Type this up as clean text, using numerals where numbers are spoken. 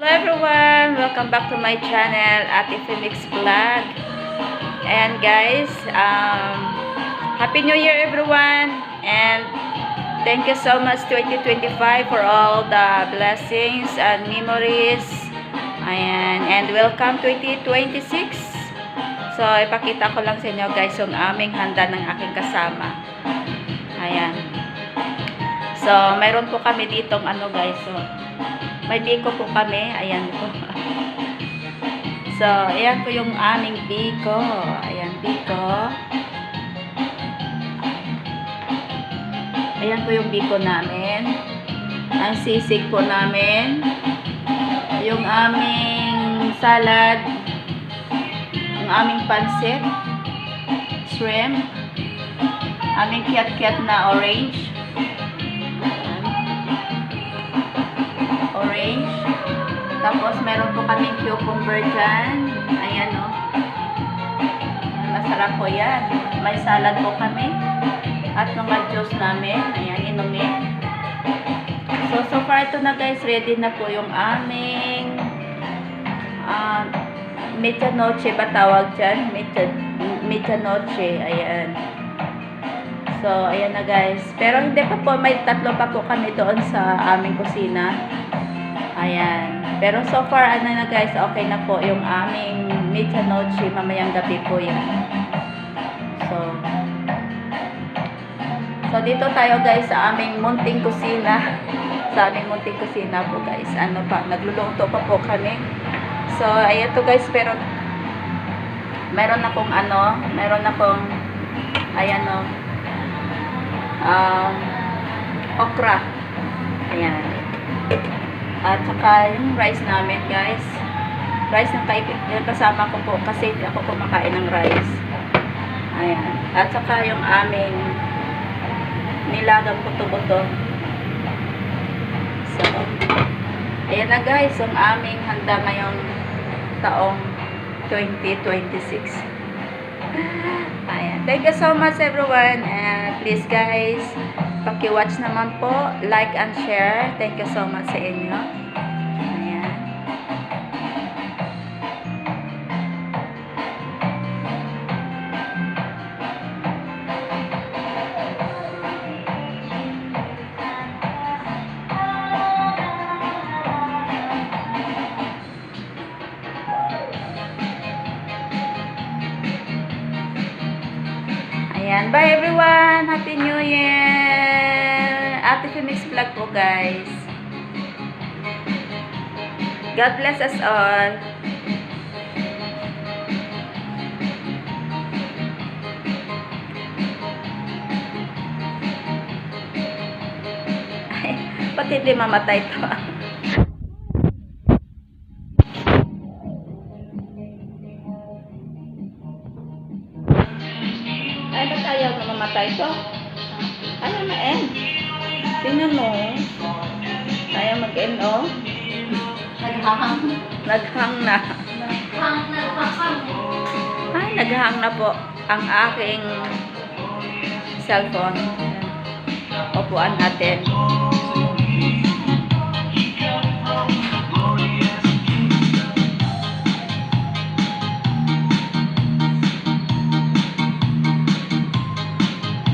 Hello everyone! Welcome back to my channel, Ate Felix Vlog. And guys, Happy New Year everyone! And thank you so much 2025 for all the blessings and memories. Ayan, and welcome 2026. So, ipakita ko lang sa inyo guys yung aming handa ng aking kasama. Ayan. So, mayroon po kami ditong guys. So, may biko po kami. Ayan po. So, ayan po yung aming biko. Ayan, biko. Ayan po yung biko namin. Ang sisig po namin. Yung aming salad. Yung aming pansit. Shrimp. Aming kiyat-kiyat na orange. Orange. Tapos, meron po kaming cucumber dyan. Ayan, o. Masarap po yan. May salad po kami. At mga juice namin. Ayan, inumin. So far ito na guys. Ready na po yung aming medianoche ba tawag dyan? Medianoche. Ayan. So, ayan na guys. Pero hindi pa po. May tatlo pa po kami doon sa aming kusina. Ayan. Pero so far, na guys, okay na po yung aming medianoche. Mamayang gabi po yan. So, dito tayo guys sa aming munting kusina. Sa aming munting kusina po guys. Nagluluto pa po kami. So, ayan to guys. Pero, meron akong ayan o. Okra. Ayan. At saka yung rice namin guys. Rice ng kasama ko po kasi hindi ako kumakain ng rice. Ayan. At saka yung aming nilagang puto-buto. So, ayan na guys. Yung aming handa ngayong taong 2026. Ayan. Thank you so much everyone. And please guys, paki-watch naman po, like and share. Thank you so much sa inyo. Ayan. Ayan. Bye everyone. Happy New Year. Ate Felix Vlog po guys. God bless us all. Ay, pati hindi mamatay to. Ay, ba't ayaw na mamatay to? Ayaw na end. Tingnan mo. Ayaw mag-end, oh. Naghahang. Naghang na. Ay, naghang na po ang aking cellphone. Upuan natin.